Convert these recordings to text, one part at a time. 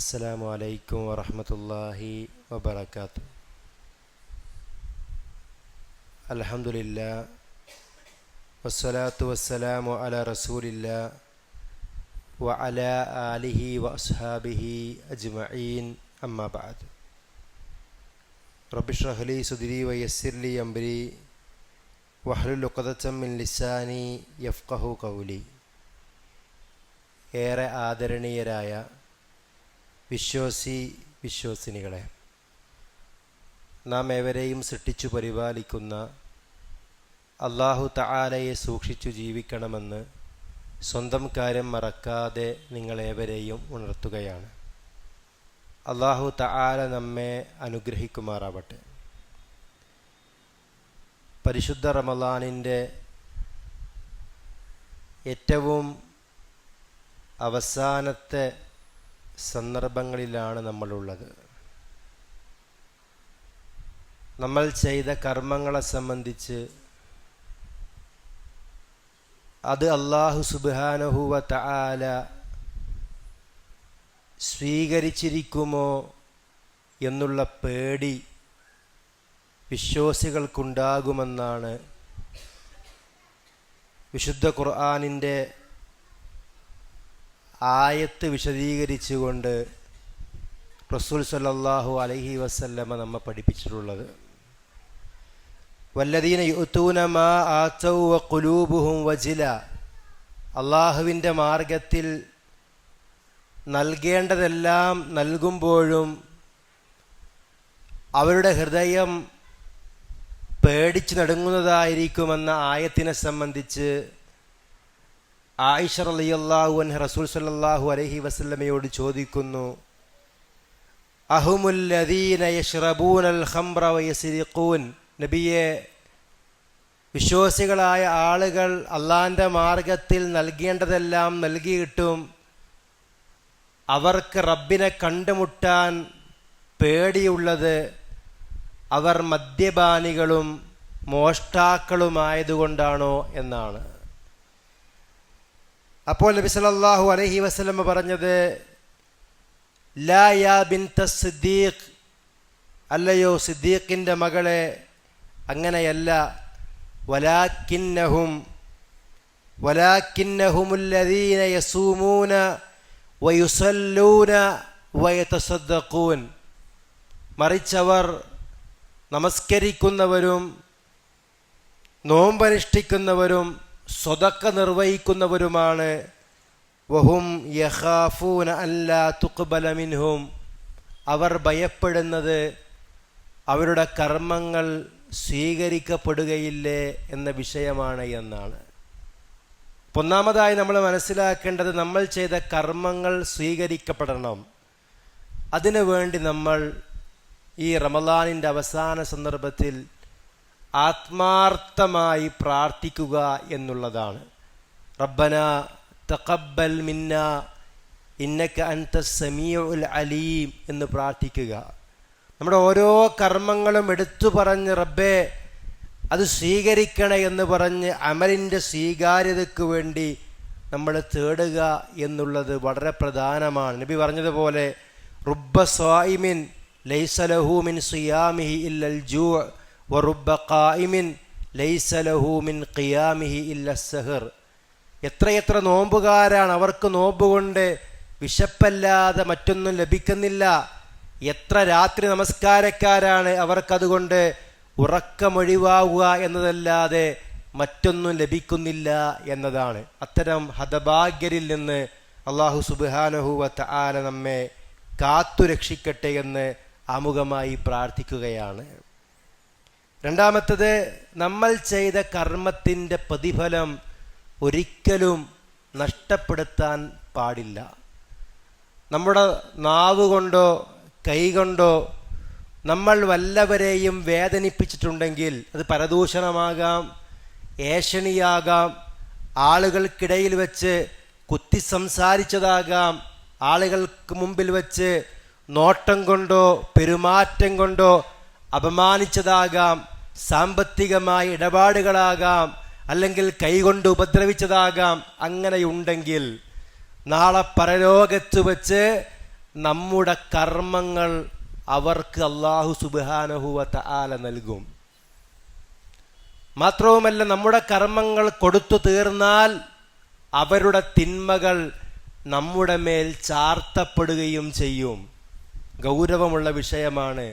അസ്സലാമു അലൈക്കും വറഹ്മത്തുള്ളാഹി വബറകാതുഹു. അൽഹംദുലില്ലാഹ് വസ്സലാത്തു വസ്സലാമു അലാ റസൂലില്ലാഹ് വഅലാ ആലിഹി വഅസ്ഹാബിഹി അജ്മഈൻ. അമ്മാ ബഅദ്. റബ്ബി ഇശ്റഹ് ലി സദ്രി വയസ്സിർ ലി അംരി വഹ്ലുൽ ഉഖ്ദതം മിൻ ലിസാനി യഫ്ഖഹു ഖൗലി. ഏറെ ആദരണീയരായ വിശ്വാസിനികളെ, നാം ഏവരെയും സൃഷ്ടിച്ചു പരിപാലിക്കുന്ന അല്ലാഹു തആലയെ സൂക്ഷിച്ചു ജീവിക്കണമെന്ന് സ്വന്തം കാര്യം മറക്കാതെ നിങ്ങളേവരെയും ഉണർത്തുകയാണ്. അല്ലാഹു തആല നമ്മെ അനുഗ്രഹിക്കുമാറാവട്ടെ. പരിശുദ്ധ റമളാനിൻ്റെ ഏറ്റവും അവസാനത്തെ സന്ദർഭങ്ങളിലാണ് നമ്മളുള്ളത്. നമ്മൾ ചെയ്ത കർമ്മങ്ങളെ സംബന്ധിച്ച് അത് അല്ലാഹു സുബ്ഹാനഹു വ തആല സ്വീകരിച്ചിരിക്കുമോ എന്നുള്ള പേടി വിശ്വാസികൾക്കുണ്ടാകുമെന്നാണ് വിശുദ്ധ ഖുർആനിൻ്റെ ആയത്ത് വിശദീകരിച്ചുകൊണ്ട് റസൂൽ സല്ലല്ലാഹു അലൈഹി വസല്ലമ നമ്മെ പഠിപ്പിച്ചിട്ടുള്ളത്. വല്ലദീന യുഅ്തൂന മാ ആതൗ വഖുലൂബുഹും വജില. അള്ളാഹുവിൻ്റെ മാർഗത്തിൽ നൽകേണ്ടതെല്ലാം നൽകുമ്പോഴും അവരുടെ ഹൃദയം പേടിച്ചു നടുങ്ങുന്നതായിരിക്കുമെന്ന ആയത്തിനെ സംബന്ധിച്ച് ആയിഷ റളിയല്ലാഹു അൻഹ റസൂൽ സല്ലല്ലാഹു അലൈഹി വസല്ലമയോട് ചോദിക്കുന്നു, അഹുമുല്ലദീന യശ്റബൂനൽ ഖംറ വയസ്രിഖൂൻ. നബിയെ, വിശ്വാസികളായ ആളുകൾ അള്ളാഹിൻ്റെ മാർഗത്തിൽ നൽകേണ്ടതെല്ലാം നൽകിയിട്ടും അവർക്ക് റബ്ബിനെ കണ്ടുമുട്ടാൻ പേടിയുള്ളത് അവർ മദ്യപാനികളും മോഷ്ടാക്കളുമായതുകൊണ്ടാണോ എന്നാണ്. അപ്പോൾ നബി സല്ലല്ലാഹു അലൈഹി വസല്ലം പറഞ്ഞത്, ലാ യാ ബിൻത സിദ്ദീഖ്, അല്ലയോ സിദ്ദീഖിൻ്റെ മകളെ, അങ്ങനെയല്ല. വലാകിന്നഹുമുല്ലദീന യസൂമൂന വയുസല്ലൂന വയതസദ്ദഖൂൻ. മറിച്ചവർ നമസ്കരിക്കുന്നവരും നോമ്പനുഷ്ഠിക്കുന്നവരും സ്വതക്ക നിർവഹിക്കുന്നവരുമാണ്. വഹും യഖാഫൂന അല്ലാ തുഖ്ബല മിൻഹും. അവർ ഭയപ്പെടുന്നത് അവരുടെ കർമ്മങ്ങൾ സ്വീകരിക്കപ്പെടുകയില്ലേ എന്ന വിഷയമാണ് എന്നാണ്. ഒന്നാമതായി നമ്മൾ മനസ്സിലാക്കേണ്ടത്, നമ്മൾ ചെയ്ത കർമ്മങ്ങൾ സ്വീകരിക്കപ്പെടണം. അതിനു വേണ്ടി നമ്മൾ ഈ റമളാനിൻ്റെ അവസാന സന്ദർഭത്തിൽ ആത്മാർത്ഥമായി പ്രാർത്ഥിക്കുക എന്നുള്ളതാണ്. റബ്ബനാ തഖബ്ബൽ മിന്നാ ഇന്നക അൻതസ് സമീഉൽ അലീം എന്ന് പ്രാർത്ഥിക്കുക. നമ്മുടെ ഓരോ കർമ്മങ്ങളും എടുത്തു പറഞ്ഞ് റബ്ബേ അത് സ്വീകരിക്കണേ എന്ന് പറഞ്ഞ് അമലിൻ്റെ സ്വീകാര്യതയ്ക്ക് വേണ്ടി നമ്മൾ തേടുക എന്നുള്ളത് വളരെ പ്രധാനമാണ്. നബി പറഞ്ഞതുപോലെ, റുബ്ബ സ്വായിമിൻ ലൈസ ലഹു മിൻ സിയാമിഹി ഇല്ലൽ ജൂ' വറുബ്ബ ഖായിമിൻ ലൈസ ലഹു മിൻ ഖിയാമിഹി ഇല്ലസ് സഹർ. എത്രയെത്ര നോമ്പുകാരാണ്, അവർക്ക് നോമ്പ് കൊണ്ട് വിശപ്പല്ലാതെ മറ്റൊന്നും ലഭിക്കുന്നില്ല. എത്ര രാത്രി നമസ്കാരക്കാരാണ്, അവർക്കതുകൊണ്ട് ഉറക്കമൊഴിവാവുക എന്നതല്ലാതെ മറ്റൊന്നും ലഭിക്കുന്നില്ല എന്നതാണ്. അത്തരം ഹതഭാഗ്യരിൽ നിന്ന് അല്ലാഹു സുബ്ഹാനഹു വ തആല നമ്മെ കാത്തുരക്ഷിക്കട്ടെ എന്ന് ആമുഖമായി പ്രാർത്ഥിക്കുകയാണ്. രണ്ടാമത്തത്, നമ്മൾ ചെയ്ത കർമ്മത്തിൻ്റെ പ്രതിഫലം ഒരിക്കലും നഷ്ടപ്പെടുത്താൻ പാടില്ല. നമ്മുടെ നാവ് കൊണ്ടോ കൈകൊണ്ടോ നമ്മൾ വല്ലവരെയും വേദനിപ്പിച്ചിട്ടുണ്ടെങ്കിൽ അത് പരദൂഷണമാകാം, ഏഷണിയാകാം, ആളുകൾക്കിടയിൽ വെച്ച് കുത്തി സംസാരിച്ചതാകാം, ആളുകൾക്ക് മുമ്പിൽ വെച്ച് നോട്ടം കൊണ്ടോ പെരുമാറ്റം കൊണ്ടോ അപമാനിച്ചതാകാം, സാമ്പത്തികമായ ഇടപാടുകളാകാം, അല്ലെങ്കിൽ കൈകൊണ്ട് ഉപദ്രവിച്ചതാകാം. അങ്ങനെയുണ്ടെങ്കിൽ നാളെ പരലോകത്ത് വച്ച് നമ്മുടെ കർമ്മങ്ങൾ അവർക്ക് അല്ലാഹു സുബ്ഹാനഹു വ തആല നൽകും. മാത്രവുമല്ല, നമ്മുടെ കർമ്മങ്ങൾ കൊടുത്തു തീർന്നാൽ അവരുടെ തിന്മകൾ നമ്മുടെ മേൽ ചാർത്തപ്പെടുകയും ചെയ്യും. ഗൗരവമുള്ള വിഷയമാണ്.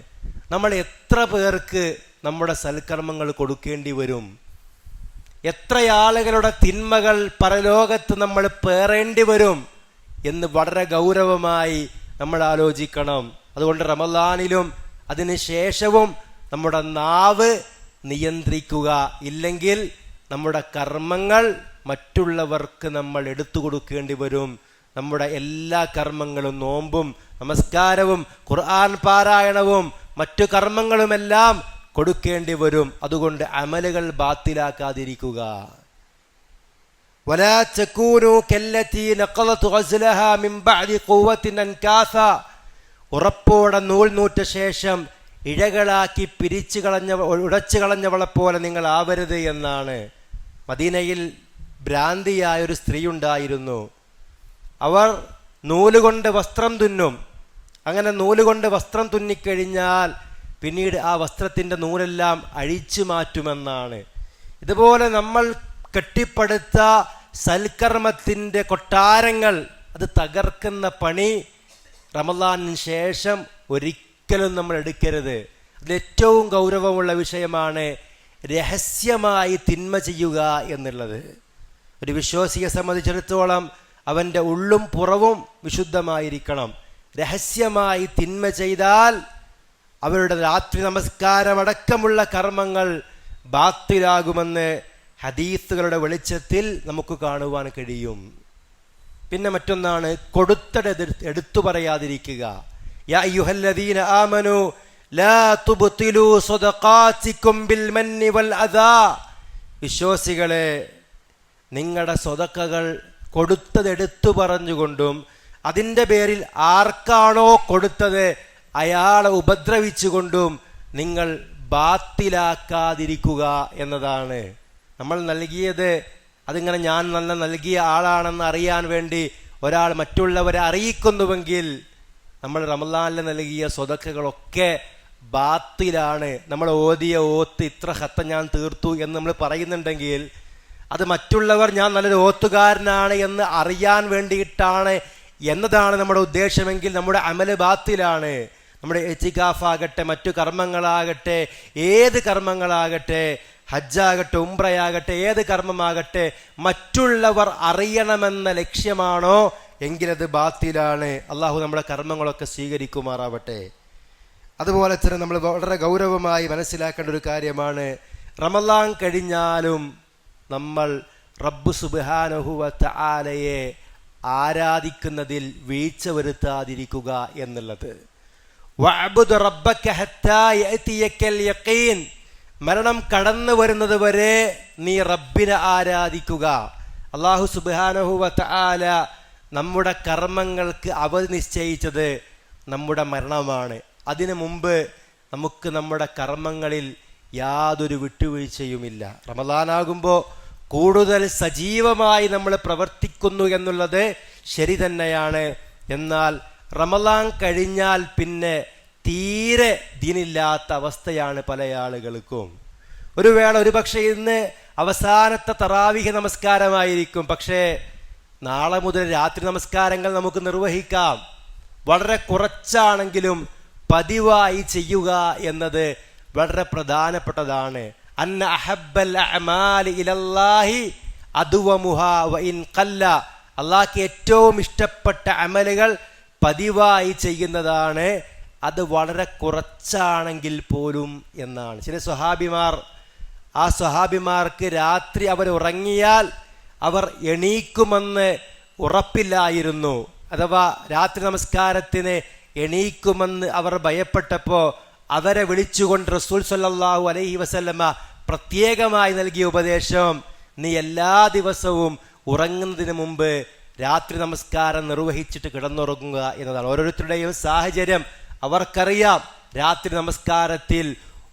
നമ്മൾ എത്ര പേർക്ക് നമ്മുടെ സൽക്കർമ്മങ്ങൾ കൊടുക്കേണ്ടി വരും? എത്ര ആളുകളുടെ തിന്മകൾ പരലോകത്ത് നമ്മൾ പേറേണ്ടി വരും എന്ന് വളരെ ഗൗരവമായി നമ്മൾ ആലോചിക്കണം. അതുകൊണ്ട് റമളാനിലും അതിന് ശേഷവും നമ്മുടെ നാവ് നിയന്ത്രിക്കുക. ഇല്ലെങ്കിൽ നമ്മുടെ കർമ്മങ്ങൾ മറ്റുള്ളവർക്ക് നമ്മൾ എടുത്തു കൊടുക്കേണ്ടി വരും. നമ്മുടെ എല്ലാ കർമ്മങ്ങളും, നോമ്പും നമസ്കാരവും ഖുർആൻ പാരായണവും മറ്റു കർമ്മങ്ങളുമെല്ലാം കൊടുക്കേണ്ടി വരും. അതുകൊണ്ട് അമലുകൾ ബാത്തിലാക്കാതിരിക്കുക. വലാ തകൂനു കല്ലതി നഖലത് ഗസ്ലഹാ മിൻ ബഅദി ഖുവ്വത്തിൻ അൻകാസ. ഉറപ്പോടെ നൂൽ നൂറ്റ ശേഷം ഇഴകളാക്കി ഉടച്ചു കളഞ്ഞവളെ പോലെ നിങ്ങൾ ആവരുത് എന്നാണ്. മദീനയിൽ ഭ്രാന്തിയായൊരു സ്ത്രീ ഉണ്ടായിരുന്നു. അവർ നൂലുകൊണ്ട് വസ്ത്രം തുന്നും. അങ്ങനെ നൂലുകൊണ്ട് വസ്ത്രം തുന്നിക്കഴിഞ്ഞാൽ പിന്നീട് ആ വസ്ത്രത്തിൻ്റെ നൂലെല്ലാം അഴിച്ചു മാറ്റുമെന്നാണ്. ഇതുപോലെ നമ്മൾ കെട്ടിപ്പടുത്ത സൽക്കർമ്മത്തിൻ്റെ കൊട്ടാരങ്ങൾ അത് തകർക്കുന്ന പണി റമളാനിന് ശേഷം ഒരിക്കലും നമ്മൾ എടുക്കരുത്. അതിലേറ്റവും ഗൗരവമുള്ള വിഷയമാണ് രഹസ്യമായി തിന്മ ചെയ്യുക എന്നുള്ളത്. ഒരു വിശ്വാസിയെ സംബന്ധിച്ചിടത്തോളം അവൻ്റെ ഉള്ളും പുറവും വിശുദ്ധമായിരിക്കണം. രഹസ്യമായി തിന്മ ചെയ്താൽ അവരുടെ രാത്രി നമസ്കാരമടക്കമുള്ള കർമ്മങ്ങൾ ബാത്തിലാകുമെന്ന് ഹദീസുകളുടെ വെളിച്ചത്തിൽ നമുക്ക് കാണുവാൻ കഴിയും. പിന്നെ മറ്റൊന്നാണ് കൊടുത്തത് എടുത്തു പറയാതിരിക്കുക. യാ അയ്യുഹല്ലദീന ആമനു ലാ തുബ്തിലു സ്വദഖാതികും ബിൽ മന്നി വൽ അദാ. വിശ്വാസികളെ, നിങ്ങളുടെ സ്വതക്കകൾ കൊടുത്തത് എടുത്തു പറഞ്ഞുകൊണ്ടും അതിൻ്റെ പേരിൽ ആർക്കാണോ കൊടുത്തത് അയാളെ ഉപദ്രവിച്ചുകൊണ്ടും നിങ്ങൾ ബാത്തിലാക്കാതിരിക്കുക എന്നതാണ്. നമ്മൾ നൽകിയത് അതിങ്ങനെ ഞാൻ നല്ല നൽകിയ ആളാണെന്ന് അറിയാൻ വേണ്ടി ഒരാൾ മറ്റുള്ളവരെ അറിയിക്കുന്നുവെങ്കിൽ നമ്മൾ റമളാനിൽ നൽകിയ സ്വതക്കകളൊക്കെ ബാത്തിലാണ്. നമ്മൾ ഓതിയ ഓത്ത് ഇത്ര ഹത്ത ഞാൻ തീർത്തു എന്ന് നമ്മൾ പറയുന്നുണ്ടെങ്കിൽ അത് മറ്റുള്ളവർ ഞാൻ നല്ലൊരു ഓത്തുകാരനാണ് എന്ന് അറിയാൻ വേണ്ടിയിട്ടാണ് എന്നതാണ് നമ്മുടെ ഉദ്ദേശമെങ്കിൽ നമ്മുടെ അമല് ബാത്തിലാണ്. നമ്മുടെ ഇത്തികാഫാകട്ടെ, മറ്റു കർമ്മങ്ങളാകട്ടെ, ഏത് കർമ്മങ്ങളാകട്ടെ, ഹജ്ജാകട്ടെ, ഉംറയാകട്ടെ, ഏത് കർമ്മമാകട്ടെ, മറ്റുള്ളവർ അറിയണമെന്ന ലക്ഷ്യമാണോ എങ്കിലത് ബാത്തിലാണ്. അള്ളാഹു നമ്മുടെ കർമ്മങ്ങളൊക്കെ സ്വീകരിക്കുമാറാവട്ടെ. അതുപോലെ തന്നെ നമ്മൾ വളരെ ഗൗരവമായി മനസ്സിലാക്കേണ്ട ഒരു കാര്യമാണ്, റമളാൻ കഴിഞ്ഞാലും നമ്മൾ റബ്ബ് സുബ്ഹാനഹു വ തആലയെ ആരാധിക്കുന്നതിൽ വീഴ്ച വരുത്താതിരിക്കുക എന്നുള്ളത്. വഅബ്ദു റബ്ബക ഹത്താ യഅതിയക്കൽ യഖീൻ. മരണം കടന്നു വരുന്നത് വരെ നീ റബ്ബിനെ ആരാധിക്കുക. അല്ലാഹു സുബ്ഹാനഹു വ തആല നമ്മുടെ കർമ്മങ്ങൾക്ക് അവധി നിശ്ചയിച്ചത് നമ്മുടെ മരണമാണ്. അതിനു മുമ്പ് നമുക്ക് നമ്മുടെ കർമ്മങ്ങളിൽ യാതൊരു വിട്ടുവീഴ്ചയുമില്ല. റമളാനാകുമ്പോൾ കൂടുതൽ സജീവമായി നമ്മൾ പ്രവർത്തിക്കുന്നു എന്നുള്ളത് ശരി തന്നെയാണ്. എന്നാൽ റമളാൻ കഴിഞ്ഞാൽ പിന്നെ തീരെ ദീനില്ലാത്ത അവസ്ഥയാണ് പല ആളുകൾക്കും. ഒരു വേള ഒരു പക്ഷേ ഇന്ന് അവസാനത്തെ തറാവീഹ് നമസ്കാരമായിരിക്കും, പക്ഷേ നാളെ മുതൽ രാത്രി നമസ്കാരങ്ങൾ നമുക്ക് നിർവഹിക്കാം. വളരെ കുറച്ചാണെങ്കിലും പതിവായി ചെയ്യുക എന്നത് വളരെ പ്രധാനപ്പെട്ടതാണ്. അന്ന അഹബ്ബൽ അഅമാലി ഇലല്ലാഹി അദ്വമുഹാ വഇൻ ഖല്ല. അല്ലാഹുവിന് ഏറ്റവും ഇഷ്ടപ്പെട്ട അമലുകൾ പതിവായി ചെയ്യുന്നതാണ്, അത് വളരെ കുറച്ചാണെങ്കിൽ പോലും എന്നാണ്. ചില സ്വഹാബിമാർക്ക് രാത്രി അവർ ഉറങ്ങിയാൽ അവർ എണീക്കുമെന്ന് ഉറപ്പില്ലായിരുന്നു. അഥവാ രാത്രി നമസ്കാരത്തിന് എണീക്കുമെന്ന് അവർ ഭയപ്പെട്ടപ്പോൾ അവരെ വിളിച്ചുകൊണ്ട് റസൂൽ സല്ലല്ലാഹു അലൈഹി വസല്ലമ പ്രത്യേകമായി നൽകിയ ഉപദേശം, നീ എല്ലാ ദിവസവും ഉറങ്ങുന്നതിന് മുമ്പ് രാത്രി നമസ്കാരം നിർവഹിച്ചിട്ട് കിടന്നുറങ്ങുക എന്നതാണ്. ഓരോരുത്തരുടെയും സാഹചര്യം അവർക്കറിയാം. രാത്രി നമസ്കാരത്തിൽ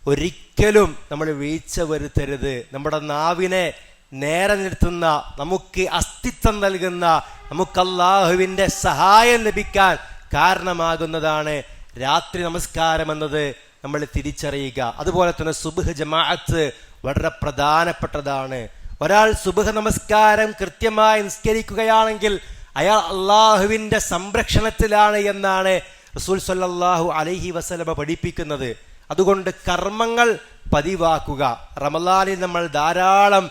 ഒരിക്കലും നമ്മൾ വീഴ്ച വരുത്തരുത്. നമ്മുടെ നാവിനെ നേരെ നിർത്തുന്ന, നമുക്ക് അസ്തിത്വം നൽകുന്ന, നമുക്ക് അല്ലാഹുവിൻ്റെ സഹായം ലഭിക്കാൻ കാരണമാകുന്നതാണ് രാത്രി നമസ്കാരം എന്നത് നമ്മൾ തിരിച്ചറിയുക. അതുപോലെ തന്നെ സുബ്ഹ് ജമാഅത്ത് വളരെ പ്രധാനപ്പെട്ടതാണ്. ഒരാൾ സുബ്ഹ് നമസ്കാരം കൃത്യമായി നിസ്കരിക്കുകയാണെങ്കിൽ അയാൾ അള്ളാഹുവിൻ്റെ സംരക്ഷണത്തിലാണ് എന്നാണ് റസൂൽ സ്വല്ലല്ലാഹു അലൈഹി വസല്ലമ പഠിപ്പിക്കുന്നത്. അതുകൊണ്ട് കർമ്മങ്ങൾ പതിവാക്കുക. റമളാനിൽ നമ്മൾ ധാരാളം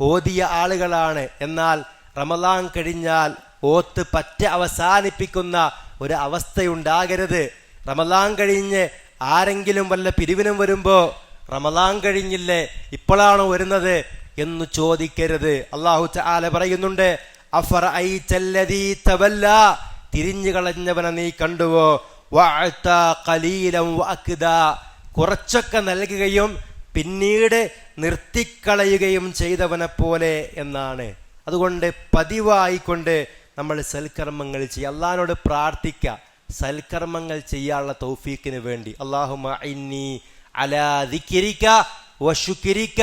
ഓതിയ ആളുകളാണ്. എന്നാൽ റമളാൻ കഴിഞ്ഞാൽ ഓത്ത് പറ്റ അവസാനിപ്പിക്കുന്ന ഒരു അവസ്ഥയുണ്ടാകരുത്. റമളാൻ കഴിഞ്ഞ് ആരെങ്കിലും വല്ല പിരിവിനും വരുമ്പോൾ റമളാൻ കഴിഞ്ഞില്ലേ, ഇപ്പോഴാണോ വരുന്നത് എന്ന് ചോദിക്കരുത്. അല്ലാഹു തആല പറയുന്നുണ്ട്, അഫറഅയ്തല്ലദീ തവല്ലാ, തിരിഞ്ഞു കളഞ്ഞവനെ നീ കണ്ടുവോ, വഅതാ ഖലീലൻ വഅക്ദാ, കുറച്ചൊക്കെ നൽകുകയും പിന്നീട് നിർത്തിക്കളയുകയും ചെയ്തവനെ പോലെ എന്നാണ്. അതുകൊണ്ട് പതിവായിക്കൊണ്ട് നമ്മൾ സൽക്കർമ്മങ്ങൾ ചെയ്യുക, അള്ളാഹിനോട് പ്രാർത്ഥിക്കുക സൽക്കർമ്മങ്ങൾ ചെയ്യാനുള്ള തൗഫീക്കിന് വേണ്ടി. അല്ലാഹുമ്മ ഇന്നി അലാ ദിക്രിക വശുക്രിക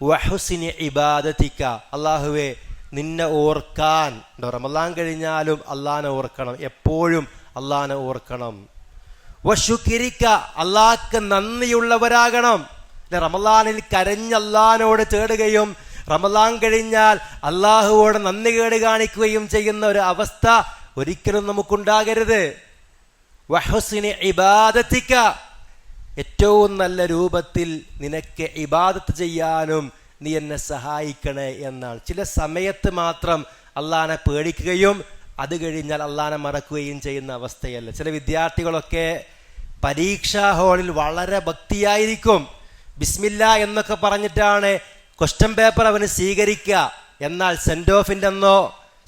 വഹുസ്നി ഇബാദതിക. അല്ലാഹുവേ, നിന്നെ ഓർക്കാൻ, റമളാൻ കഴിഞ്ഞാലും അള്ളാഹിനെ ഓർക്കണം, എപ്പോഴും അള്ളാഹിനെ ഓർക്കണം. വശുക്രിക, അള്ളാഹ്ക്ക് നന്ദിയുള്ളവരാകണം. റമളാനിൽ കരഞ്ഞ് അള്ളാഹിനോട് തേടുകയും റമളാൻ കഴിഞ്ഞാൽ അള്ളാഹുവോട് നന്ദി കേട് കാണിക്കുകയും ചെയ്യുന്ന ഒരു അവസ്ഥ ഒരിക്കലും നമുക്കുണ്ടാകരുത്. വഹുസ്നി ഇബാദതിക, ഏറ്റവും നല്ല രൂപത്തിൽ നിനക്ക് ഇബാദത്ത് ചെയ്യാനും നീ എന്നെ സഹായിക്കണേ എന്നാണ്. ചില സമയത്ത് മാത്രം അള്ളാഹിനെ പേടിക്കുകയും അത് കഴിഞ്ഞാൽ അള്ളാഹിനെ മറക്കുകയും ചെയ്യുന്ന അവസ്ഥയല്ല. ചില വിദ്യാർത്ഥികളൊക്കെ പരീക്ഷാ ഹാളിൽ വളരെ ഭക്തിയായിരിക്കും, ബിസ്മില്ല എന്നൊക്കെ പറഞ്ഞിട്ടാണ് ക്വസ്റ്റ്യൻ പേപ്പർ അവന് സ്വീകരിക്കുക. എന്നാൽ സെൻഡ് ഓഫിൻ്റെ അന്നോ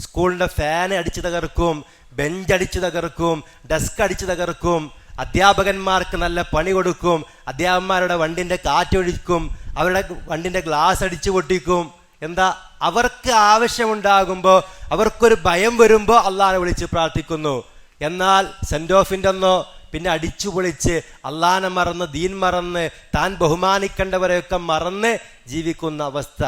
സ്കൂളിൻ്റെ ഫാൻ അടിച്ചു തകർക്കും, ബെഞ്ച് അടിച്ചു തകർക്കും, ഡെസ്ക് അടിച്ചു തകർക്കും, അധ്യാപകന്മാർക്ക് നല്ല പണി കൊടുക്കും, അധ്യാപകന്മാരുടെ വണ്ടിൻ്റെ കാറ്റൊഴിക്കും, അവരുടെ വണ്ടിൻ്റെ ഗ്ലാസ് അടിച്ചു പൊട്ടിക്കും. എന്താ, അവർക്ക് ആവശ്യമുണ്ടാകുമ്പോൾ, അവർക്കൊരു ഭയം വരുമ്പോൾ അള്ളാഹിനെ വിളിച്ച് പ്രാർത്ഥിക്കുന്നു. എന്നാൽ സെൻഡ് ഓഫിൻ്റെ അന്നോ പിന്നെ അടിച്ചു പൊളിച്ച് അള്ളാഹിനെ മറന്ന്, ദീൻ മറന്ന്, താൻ ബഹുമാനിക്കേണ്ടവരെയൊക്കെ മറന്ന് ജീവിക്കുന്ന അവസ്ഥ.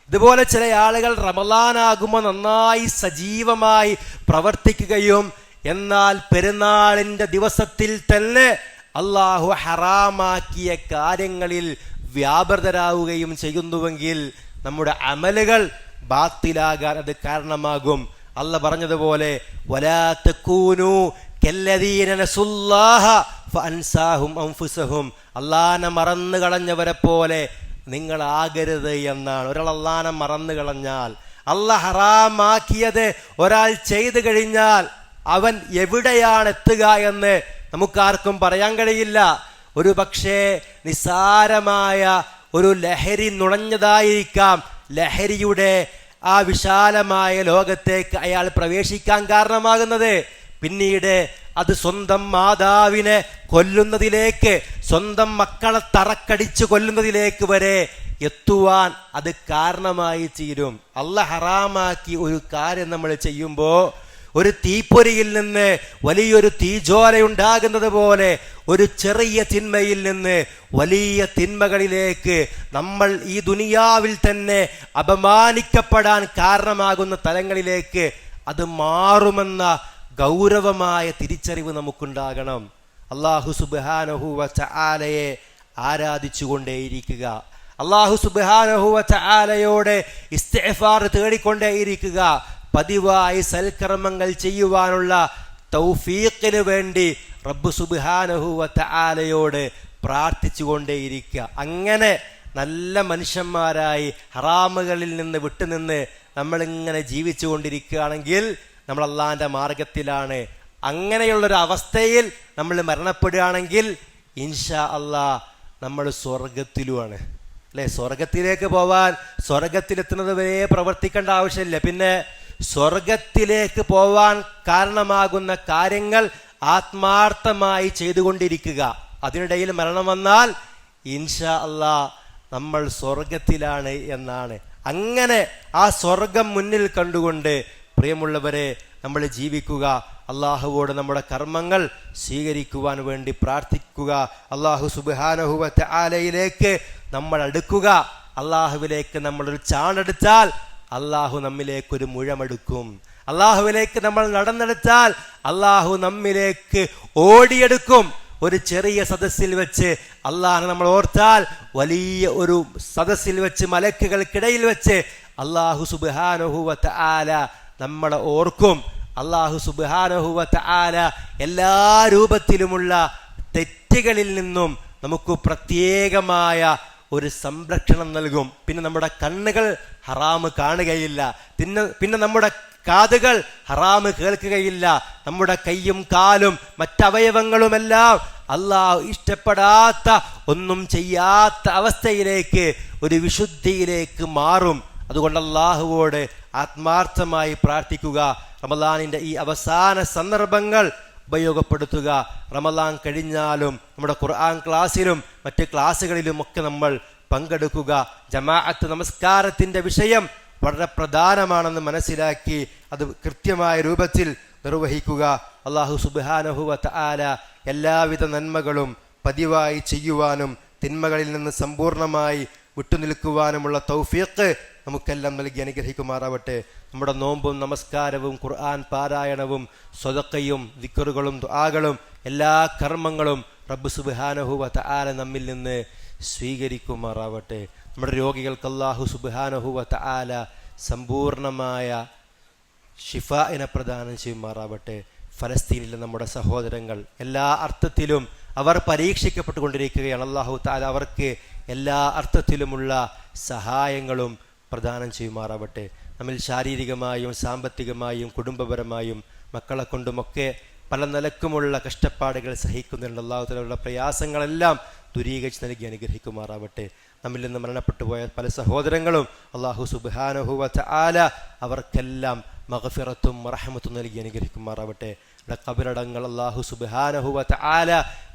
ഇതുപോലെ ചില ആളുകൾ റമളാനാകുമ്പോൾ നന്നായി സജീവമായി പ്രവർത്തിക്കുകയും എന്നാൽ പെരുന്നാളിൻ്റെ ദിവസത്തിൽ തന്നെ അള്ളാഹു ഹറാമാക്കിയ കാര്യങ്ങളിൽ വ്യാപൃതരാവുകയും ചെയ്യുന്നുവെങ്കിൽ നമ്മുടെ അമലുകൾ ബാത്തിലാകാൻ അത് കാരണമാകും. അള്ളാഹ് പറഞ്ഞതുപോലെ, വലാ തകൂനു കല്ലദീന നസുല്ലാഹ ഫഅൻസാഹും അൻഫുസഹും, അള്ളാഹനെ മറന്നു കളഞ്ഞവരെ പോലെ നിങ്ങളാകരുത് എന്നാണ്. ഒരാൾ അള്ളാഹനെ മറന്നു കളഞ്ഞാൽ, അള്ളാഹ് ഹറാമാക്കിയത് ഒരാൾ ചെയ്തു കഴിഞ്ഞാൽ അവൻ എവിടെയാണ് എത്തുക എന്ന് നമുക്കാർക്കും പറയാൻ കഴിയില്ല. ഒരു പക്ഷേ നിസാരമായ ഒരു ലഹരി നുണഞ്ഞതായിരിക്കാം ലഹരിയുടെ ആ വിശാലമായ ലോകത്തേക്ക് അയാൾ പ്രവേശിക്കാൻ കാരണമാകുന്നത്. പിന്നീട് അത് സ്വന്തം മാതാവിനെ കൊല്ലുന്നതിലേക്ക്, സ്വന്തം മക്കളെ തറക്കടിച്ച് കൊല്ലുന്നതിലേക്ക് വരെ എത്തുവാൻ അത് കാരണമായി തീരും. അല്ലാഹ് ഹറാമാക്കി ഒരു കാര്യം നമ്മൾ ചെയ്യുമ്പോൾ ഒരു തീപ്പൊരിയിൽ നിന്ന് വലിയൊരു തീജ്വാലയുണ്ടാകുന്നത് പോലെ ഒരു ചെറിയ തിന്മയിൽ നിന്ന് വലിയ തിന്മകളിലേക്ക് നമ്മൾ ഈ ദുനിയാവിൽ തന്നെ അപമാനിക്കപ്പെടാൻ കാരണമാകുന്ന തലങ്ങളിലേക്ക് അത് മാറുമെന്ന ഗൗരവമായ തിരിച്ചറിവ് നമുക്കുണ്ടാകണം. അല്ലാഹു സുബ്ഹാനഹു വ തആലയെ ആരാധിച്ചുകൊണ്ടേയിരിക്കുക, അല്ലാഹു സുബ്ഹാനഹു വ തആലയോട് ഇസ്തിഗ്ഫാർ തേടിക്കൊണ്ടേയിരിക്കുക, പതിവായി സൽക്കർമ്മങ്ങൾ ചെയ്യുവാനുള്ള തൗഫീഖിന് വേണ്ടി റബ്ബ് സുബ്ഹാനഹു വ തആലയോട് പ്രാർത്ഥിച്ചുകൊണ്ടേയിരിക്കുക. അങ്ങനെ നല്ല മനുഷ്യന്മാരായി ഹറാമുകളിൽ നിന്ന് വിട്ടുനിന്ന് നമ്മളിങ്ങനെ ജീവിച്ചു കൊണ്ടിരിക്കുകയാണെങ്കിൽ നമ്മൾ അള്ളാഹിൻ്റെ മാർഗത്തിലാണ്. അങ്ങനെയുള്ളൊരു അവസ്ഥയിൽ നമ്മൾ മരണപ്പെടുകയാണെങ്കിൽ ഇൻഷാ അള്ളാഹ് നമ്മൾ സ്വർഗത്തിലുമാണ്, അല്ലേ? സ്വർഗത്തിലേക്ക് പോവാൻ, സ്വർഗത്തിലെത്തുന്നത് വരെ പ്രവർത്തിക്കേണ്ട ആവശ്യമില്ല. പിന്നെ സ്വർഗത്തിലേക്ക് പോവാൻ കാരണമാകുന്ന കാര്യങ്ങൾ ആത്മാർത്ഥമായി ചെയ്തുകൊണ്ടിരിക്കുക. അതിനിടയിൽ മരണം വന്നാൽ ഇൻഷാ അള്ളാഹ് നമ്മൾ സ്വർഗത്തിലാണ് എന്നാണ്. അങ്ങനെ ആ സ്വർഗം മുന്നിൽ കണ്ടുകൊണ്ട് പ്രിയമുള്ളവരെ നമ്മൾ ജീവിക്കുക. അള്ളാഹുവോട് നമ്മുടെ കർമ്മങ്ങൾ സ്വീകരിക്കുവാൻ വേണ്ടി പ്രാർത്ഥിക്കുക. അള്ളാഹു സുബ്ഹാനഹു വ തആലയിലേക്ക് നമ്മൾ അടുക്കുക. അള്ളാഹുവിലേക്ക് നമ്മളൊരു ചാണെടുത്താൽ അള്ളാഹു നമ്മിലേക്കൊരു മുഴമെടുക്കും. അള്ളാഹുവിലേക്ക് നമ്മൾ നടന്നെടുത്താൽ അള്ളാഹു നമ്മിലേക്ക് ഓടിയെടുക്കും. ഒരു ചെറിയ സദസ്സിൽ വെച്ച് അള്ളാഹനെ നമ്മൾ ഓർത്താൽ വലിയ ഒരു സദസ്സിൽ വെച്ച് മലക്കുകൾക്കിടയിൽ വെച്ച് അള്ളാഹു സുബ്ഹാനഹു വ തആല നമ്മളെ ഓർക്കും. അള്ളാഹു സുബ്ഹാനഹു വ തആല എല്ലാ രൂപത്തിലുമുള്ള തെറ്റുകളിൽ നിന്നും നമുക്ക് പ്രത്യേകമായ ഒരു സംരക്ഷണം നൽകും. പിന്നെ നമ്മുടെ കണ്ണുകൾ ഹറാമ് കാണുകയില്ല, പിന്നെ നമ്മുടെ കാതുകൾ ഹറാമ് കേൾക്കുകയില്ല, നമ്മുടെ കൈയും കാലും മറ്റവയവങ്ങളുമെല്ലാം അള്ളാഹു ഇഷ്ടപ്പെടാത്ത ഒന്നും ചെയ്യാത്ത അവസ്ഥയിലേക്ക്, ഒരു വിശുദ്ധിയിലേക്ക് മാറും. അതുകൊണ്ട് അള്ളാഹുവോട് ആത്മാർത്ഥമായി പ്രാർത്ഥിക്കുക. റമളാനിന്റെ ഈ അവസാന സന്ദർഭങ്ങൾ ഉപയോഗപ്പെടുത്തുക. റമളാൻ കഴിഞ്ഞാലും നമ്മുടെ ഖുർആൻ ക്ലാസ്സിലും മറ്റ് ക്ലാസ്സുകളിലുമൊക്കെ നമ്മൾ പങ്കെടുക്കുക. ജമാഅത്ത് നമസ്കാരത്തിന്റെ വിഷയം വളരെ പ്രധാനമാണെന്ന് മനസ്സിലാക്കി അത് കൃത്യമായ രൂപത്തിൽ നിർവഹിക്കുക. അല്ലാഹു സുബ്ഹാനഹു വ തആല എല്ലാവിധ നന്മകളും പതിവായി ചെയ്യുവാനും തിന്മകളിൽ നിന്ന് സമ്പൂർണമായി വിട്ടുനിൽക്കുവാനുമുള്ള തൗഫീഖ് നമുക്കെല്ലാം നൽകി അനുഗ്രഹിക്കുമാറാവട്ടെ. നമ്മുടെ നോമ്പും നമസ്കാരവും ഖുർആൻ പാരായണവും സ്വതക്കയും ദിക്റുകളും ദുആകളും എല്ലാ കർമ്മങ്ങളും റബ്ബ് സുബ്ഹാനഹു വ തആല നമ്മിൽ നിന്ന് സ്വീകരിക്കുമാറാവട്ടെ. നമ്മുടെ രോഗികൾക്ക് അല്ലാഹു സുബ്ഹാനഹു വ തആല സമ്പൂർണമായ ഷിഫാഇനെ പ്രദാനം ചെയ്യുമാറാവട്ടെ. ഫലസ്തീനിലെ നമ്മുടെ സഹോദരങ്ങൾ എല്ലാ അർത്ഥത്തിലും അവർ പരീക്ഷിക്കപ്പെട്ടുകൊണ്ടിരിക്കുകയാണ്. അല്ലാഹു തആല അവർക്ക് എല്ലാ അർത്ഥത്തിലുമുള്ള സഹായങ്ങളും പ്രദാനം ചെയ്യുമാറാവട്ടെ. നമ്മിൽ ശാരീരികമായും സാമ്പത്തികമായും കുടുംബപരമായും മക്കളെ കൊണ്ടുമൊക്കെ പല നിലക്കുമുള്ള കഷ്ടപ്പാടുകൾ സഹിക്കുന്നുണ്ട്. അല്ലാഹു തആലയുടെ പ്രയാസങ്ങളെല്ലാം ദൂരീകരിച്ച് നൽകി അനുഗ്രഹിക്കുമാറാവട്ടെ. നമ്മിൽ നിന്ന് മരണപ്പെട്ടു പോയ പല സഹോദരങ്ങളും അല്ലാഹു സുബ്ഹാനഹു വ തആല അവർക്കെല്ലാം മഗ്ഫിറത്തും റഹ്മത്തും നൽകി അനുഗ്രഹിക്കുമാറാവട്ടെ. ഖബറടങ്ങൾ അല്ലാഹു സുബ്ഹാനഹു വ തആല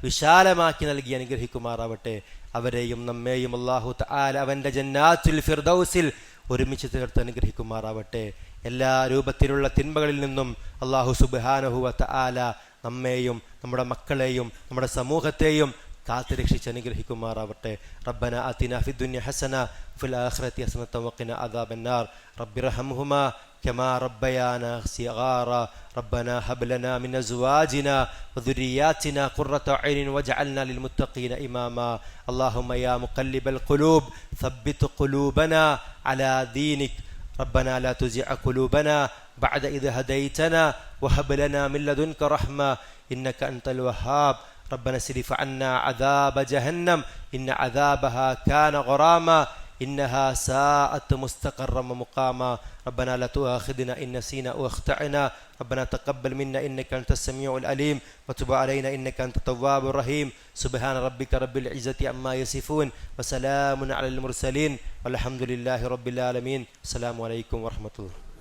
വിശാലമാക്കി നൽകി അനുഗ്രഹിക്കുമാറാവട്ടെ. അവരെയും നമ്മെയും അല്ലാഹു തആല അവന്റെ ജന്നാത്തുൽ ഫിർദൗസിൽ ഒരുമിച്ച് ചേർത്ത് അനുഗ്രഹിക്കുമാറാവട്ടെ. എല്ലാ രൂപത്തിലുള്ള തിന്മകളിൽ നിന്നും അല്ലാഹു സുബ്ഹാനഹു വ തആല നമ്മെയും നമ്മുടെ മക്കളെയും നമ്മുടെ സമൂഹത്തെയും കാത്തുരക്ഷിച്ച് അനുഗ്രഹിക്കുമാറാവട്ടെ. റബ്ബന ആതിനാ ഫിദ്ദുനിയ ഹസന വഫിൽ ആഖിറതി ഹസനത വഖിനാ അദാബന്നാർ. റബ്ബിർഹംഹുമാ كما ربيانا صغارا ربنا هب لنا من أزواجنا وذرياتنا قرة أعين واجعلنا للمتقين إماما. اللهم يا مقلب القلوب ثبت قلوبنا على دينك. ربنا لا تزغ قلوبنا بعد إذ هديتنا وهب لنا من لدنك رحمة إنك أنت الوهاب. ربنا اصرف عنا عذاب جهنم إن عذابها كان غراما إنها ساءت مستقرا ومقاما. ربنا لا تؤاخذنا إن نسينا أو أخطأنا. ربنا تقبل منا إنك أنت السميع العليم وتب علينا إنك أنت التواب الرحيم. سبحان ربك رب العزة عما يصفون وسلام على المرسلين والحمد لله رب العالمين. السلام عليكم ورحمة الله.